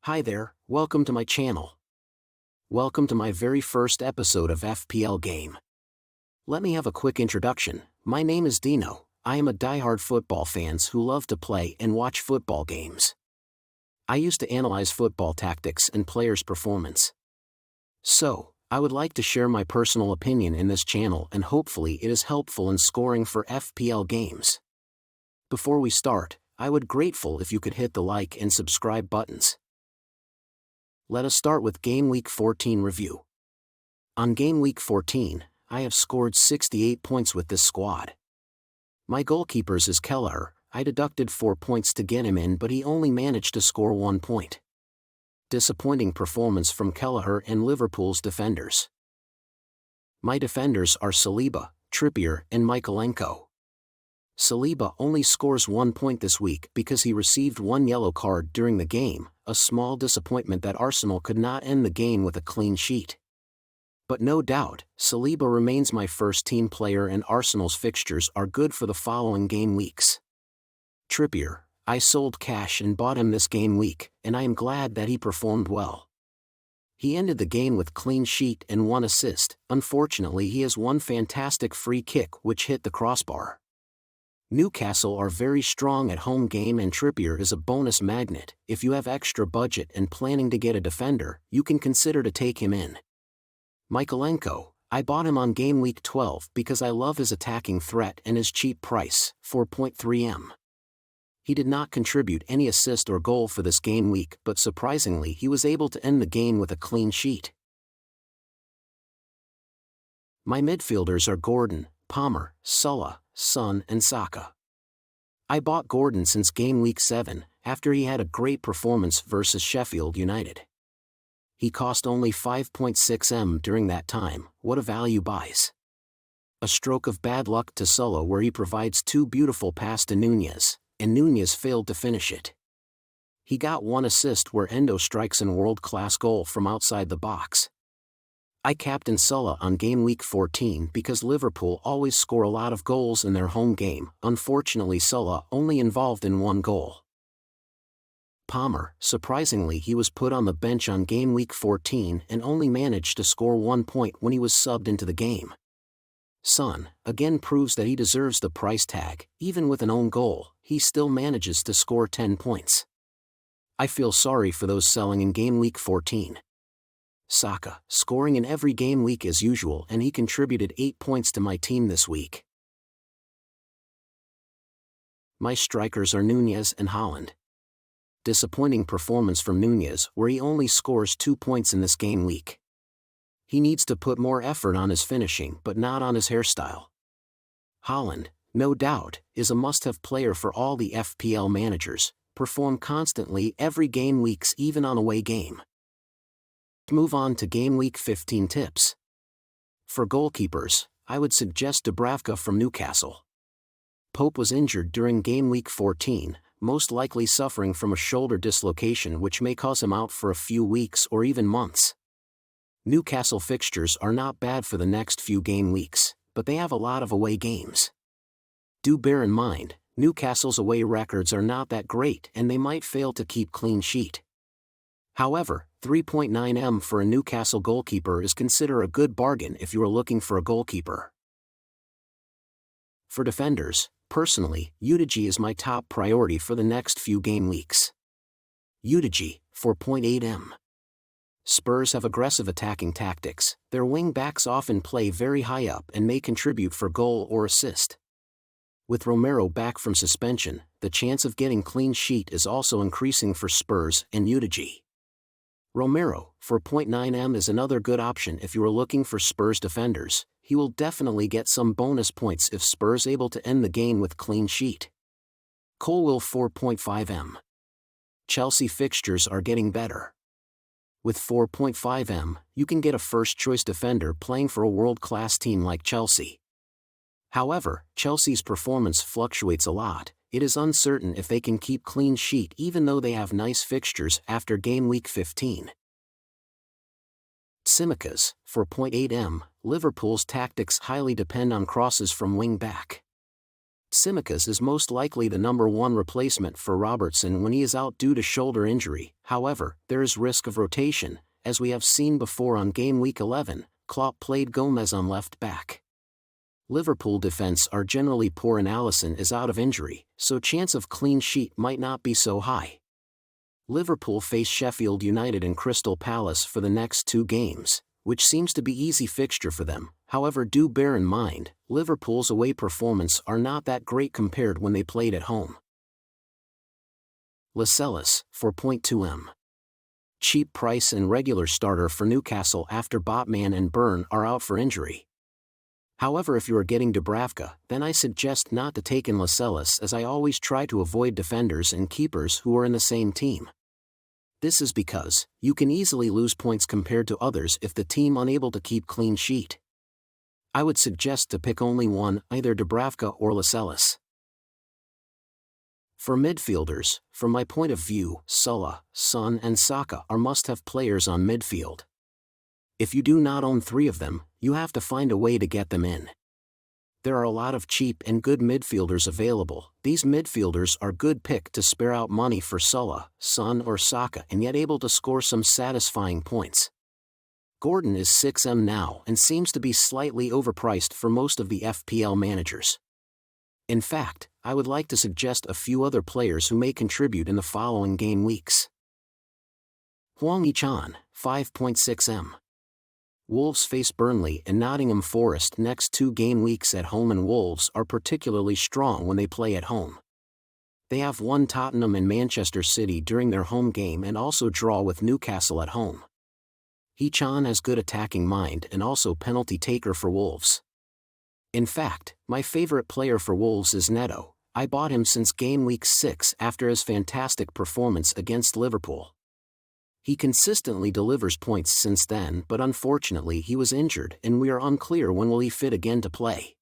Hi there, welcome to my channel. Welcome to my very first episode of FPL Game. Let me have a quick introduction. My name is Dino. I am a diehard football fan who love to play and watch football games. I used to analyze football tactics and players' performance. So, I would like to share my personal opinion in this channel and hopefully it is helpful in scoring for FPL games. Before we start, I would grateful if you could hit the like and subscribe buttons. Let us start with Game Week 14 review. On Game Week 14, I have scored 68 points with this squad. My goalkeepers is Kelleher. I deducted 4 points to get him in, but he only managed to score 1 point. Disappointing performance from Kelleher and Liverpool's defenders. My defenders are Saliba, Trippier and Mykolenko. Saliba only scores 1 point this week because he received 1 yellow card during the game, a small disappointment that Arsenal could not end the game with a clean sheet. But no doubt, Saliba remains my first team player and Arsenal's fixtures are good for the following game weeks. Trippier, I sold cash and bought him this game week, and I am glad that he performed well. He ended the game with clean sheet and 1 assist. Unfortunately, he has 1 fantastic free kick which hit the crossbar. Newcastle are very strong at home game and Trippier is a bonus magnet. If you have extra budget and planning to get a defender, you can consider to take him in. Mykolenko, I bought him on Game Week 12 because I love his attacking threat and his cheap price, 4.3M. He did not contribute any assist or goal for this game week, but surprisingly he was able to end the game with a clean sheet. My midfielders are Gordon, Palmer, Salah, Son and Saka. I bought Gordon since Game Week 7, after he had a great performance versus Sheffield United. He cost only 5.6M during that time. What a value buys. A stroke of bad luck to Salah where he provides 2 beautiful passes to Nunez, and Nunez failed to finish it. He got 1 assist where Endo strikes a world-class goal from outside the box. I captained Salah on Game Week 14 because Liverpool always score a lot of goals in their home game. Unfortunately, Salah only involved in 1 goal. Palmer, surprisingly he was put on the bench on Game Week 14 and only managed to score 1 point when he was subbed into the game. Son, again proves that he deserves the price tag. Even with an own goal, he still manages to score 10 points. I feel sorry for those selling in Game Week 14. Saka, scoring in every game week as usual and he contributed 8 points to my team this week. My strikers are Nunez and Haaland. Disappointing performance from Nunez where he only scores 2 points in this game week. He needs to put more effort on his finishing but not on his hairstyle. Haaland, no doubt, is a must-have player for all the FPL managers, perform constantly every game weeks even on away game. Move on to Game Week 15 tips. For goalkeepers, I would suggest Dubravka from Newcastle. Pope was injured during Game Week 14, most likely suffering from a shoulder dislocation which may cause him out for a few weeks or even months. Newcastle fixtures are not bad for the next few game weeks, but they have a lot of away games. Do bear in mind, Newcastle's away records are not that great and they might fail to keep clean sheet. However, 3.9M for a Newcastle goalkeeper is considered a good bargain if you are looking for a goalkeeper. For defenders, personally, Udigi is my top priority for the next few game weeks. Udigi, 4.8M. Spurs have aggressive attacking tactics. Their wing-backs often play very high up and may contribute for goal or assist. With Romero back from suspension, the chance of getting clean sheet is also increasing for Spurs and Udigi. Romero, 4.9M is another good option if you are looking for Spurs defenders. He will definitely get some bonus points if Spurs able to end the game with clean sheet. Colwill, 4.5M. Chelsea fixtures are getting better. With 4.5M, you can get a first-choice defender playing for a world-class team like Chelsea. However, Chelsea's performance fluctuates a lot. It is uncertain if they can keep clean sheet even though they have nice fixtures after Game Week 15. Tsimikas, 4.8M, Liverpool's tactics highly depend on crosses from wing-back. Tsimikas is most likely the number one replacement for Robertson when he is out due to shoulder injury. However, there is risk of rotation, as we have seen before on Game Week 11, Klopp played Gomez on left back. Liverpool defence are generally poor and Alisson is out of injury, so chance of clean sheet might not be so high. Liverpool face Sheffield United and Crystal Palace for the next 2 games, which seems to be easy fixture for them. However, do bear in mind, Liverpool's away performance are not that great compared when they played at home. Lascelles, 4.2m. Cheap price and regular starter for Newcastle after Botman and Burn are out for injury. However, if you are getting Dubravka, then I suggest not to take in Lascelles, as I always try to avoid defenders and keepers who are in the same team. This is because you can easily lose points compared to others if the team unable to keep clean sheet. I would suggest to pick only one, either Dubravka or Lascelles. For midfielders, from my point of view, Salah, Son and Saka are must-have players on midfield. If you do not own 3 of them, you have to find a way to get them in. There are a lot of cheap and good midfielders available. These midfielders are good pick to spare out money for Salah, Son or Saka and yet able to score some satisfying points. Gordon is 6m now and seems to be slightly overpriced for most of the FPL managers. In fact, I would like to suggest a few other players who may contribute in the following game weeks. Hwang Hee-chan, 5.6m. Wolves face Burnley and Nottingham Forest next 2 game weeks at home, and Wolves are particularly strong when they play at home. They have won Tottenham and Manchester City during their home game and also draw with Newcastle at home. Hee-chan has good attacking mind and also penalty taker for Wolves. In fact, my favorite player for Wolves is Neto. I bought him since game week 6 after his fantastic performance against Liverpool. He consistently delivers points since then, but unfortunately he was injured and we are unclear when will he fit again to play.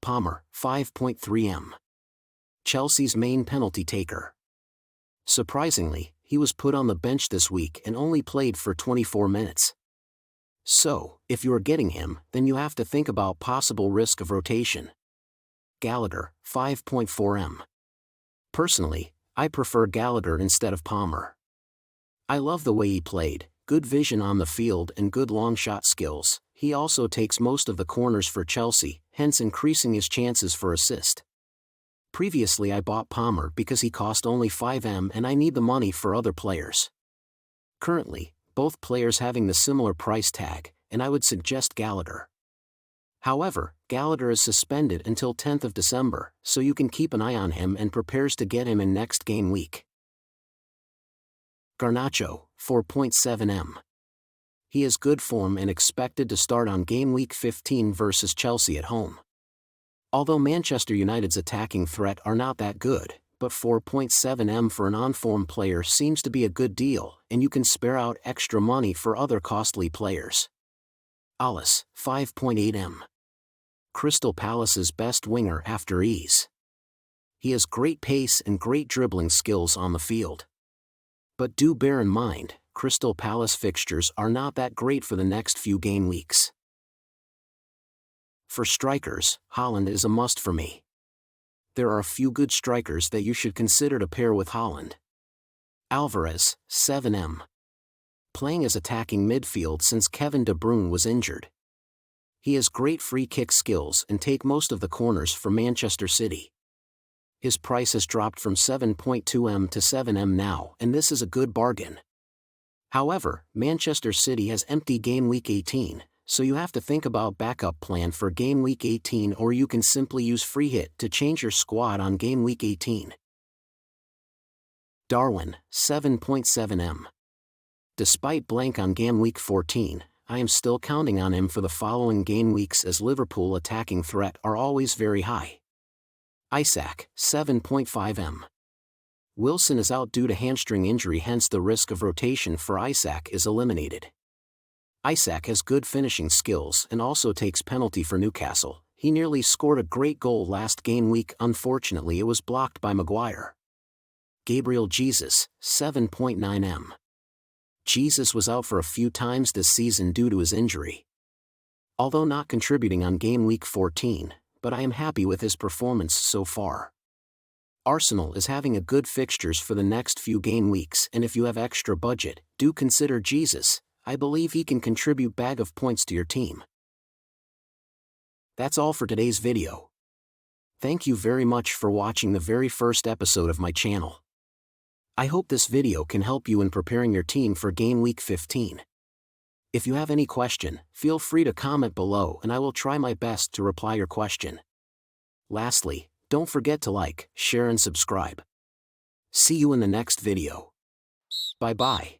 Palmer, 5.3m. Chelsea's main penalty taker. Surprisingly, he was put on the bench this week and only played for 24 minutes. So, if you are getting him, then you have to think about possible risk of rotation. Gallagher, 5.4m. Personally, I prefer Gallagher instead of Palmer. I love the way he played, good vision on the field and good long shot skills. He also takes most of the corners for Chelsea, hence increasing his chances for assist. Previously I bought Palmer because he cost only 5m and I need the money for other players. Currently, both players having the similar price tag, and I would suggest Gallagher. However, Gallagher is suspended until 10th of December, so you can keep an eye on him and prepares to get him in next game week. Garnacho, 4.7m. He is good form and expected to start on game week 15 versus Chelsea at home. Although Manchester United's attacking threat are not that good, but 4.7m for an on-form player seems to be a good deal, and you can spare out extra money for other costly players. Alice, 5.8m. Crystal Palace's best winger after Ease. He has great pace and great dribbling skills on the field. But do bear in mind, Crystal Palace fixtures are not that great for the next few game weeks. For strikers, Haaland is a must for me. There are a few good strikers that you should consider to pair with Haaland. Alvarez, 7m. Playing as attacking midfield since Kevin De Bruyne was injured. He has great free kick skills and take most of the corners for Manchester City. His price has dropped from 7.2m to 7m now, and this is a good bargain. However, Manchester City has empty game week 18, so you have to think about backup plan for game week 18, or you can simply use free hit to change your squad on game week 18. Darwin, 7.7m. Despite blank on game week 14, I am still counting on him for the following game weeks as Liverpool attacking threat are always very high. Isak, 7.5m. Wilson is out due to hamstring injury, hence the risk of rotation for Isak is eliminated. Isak has good finishing skills and also takes penalty for Newcastle. He nearly scored a great goal last game week, unfortunately it was blocked by Maguire. Gabriel Jesus, 7.9m. Jesus was out for a few times this season due to his injury. Although not contributing on game week 14, but I am happy with his performance so far. Arsenal is having a good fixtures for the next few game weeks, and if you have extra budget, do consider Jesus. I believe he can contribute bag of points to your team. That's all for today's video. Thank you very much for watching the very first episode of my channel. I hope this video can help you in preparing your team for Game Week 15. If you have any question, feel free to comment below and I will try my best to reply your question. Lastly, don't forget to like, share and subscribe. See you in the next video. Bye bye.